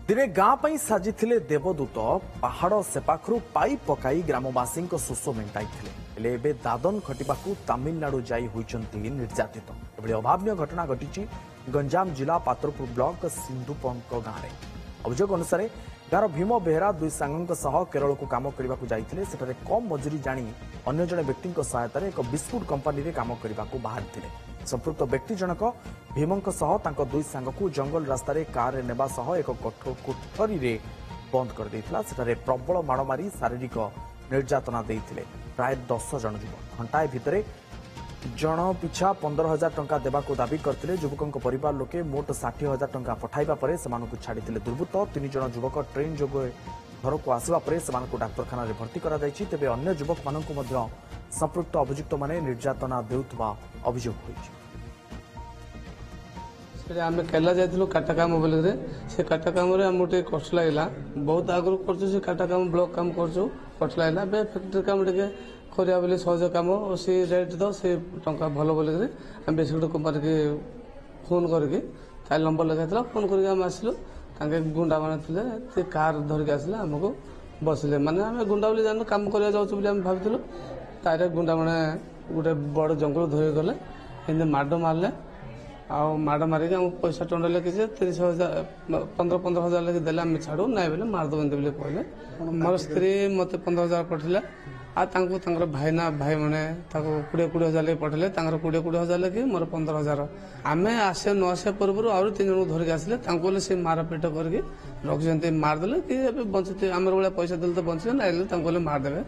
दिने गाँ पर साजिथिले देवदूत पहाड़ सेपाखु पाइप पकाई ग्रामवासी शोष मेटाई दादन खटिबाकू तमिलनाडु जाई होइचंती निर्यातित एभली अभाव्य घटना घटी गंजाम जिला पात्रपुर ब्लॉक सिंधुपंक गाँव में अभियोग अनुसार गाँव भीम बेहरा दुई सांगों सह केरल को काम करने जाइए सेठारे कम मजुरी जानी अन्य जड़े व्यक्ति सहायतार एक बिस्कुट कंपानी रे काम करने बाहरी संपृक्त व्यक्ति जनक भीमों सह तांको दुई सांग को जंगल रास्तार कार नेबा सह एक कोठरी रे बंद कर देथिला सेठारे प्रबल माड़ मारी शारीरिक निर्यातना देइथिले प्राय 10 जन युवक घंटाए भितर जन पिछा 15,000 टंका देबाको दाबी करथिले युवकों परिवार लोके मोट 60,000 टंका पठाइबा परे सेमानकु छाडिथिले दुर्बृत्त 3 जन युवक ट्रेन जोगे घर को आसवा परे सेमानकु डाक्तरखाना रे भर्ती करा जायछि तेबे अन्य युवक मानकु मध्य संपृक्त अभियुक्त माने निर्यातना देउतबा अभियोग होइछि। आम केला जाइलु काटा काम बोले से काटा काम आमको कष्ट लगला बहुत आगु कर काटा काम ब्लॉक काम कर कष्ट लगला फैक्ट्री काम टे करा बोले सहज काम सी रेट तो से टंका भल बोल बेसिकट कंपानी के फोन करके नंबर लगा फोन करके आम आसलु गुंडा मैंने कार धरिक आसले आमको बसले माने आम गुंडा बोली जान काम करा जाऊँ भाविलु तार गुंडा मैंने गोटे बड़ जंगल धोई गले एमती माड़ मारे माड़ मारिक पैसा टंडा लेके 30,000 15,000 लेके देले आम छाड़ू ना बोले मारदेव बोले कहले मोर स्त्री मत 15,000 पठेला भाई ना भाई मैंने 20,000 लेके पठेले 20,000 लेके मोर 15,000 आम आसे न आसा पूर्व आउ 3 जन धरिक आसले बोले से मारपीट करके रखिंट मारदेले कि बंचते आम भाया पैसा देले तो बचे ना बोले मारदेवे।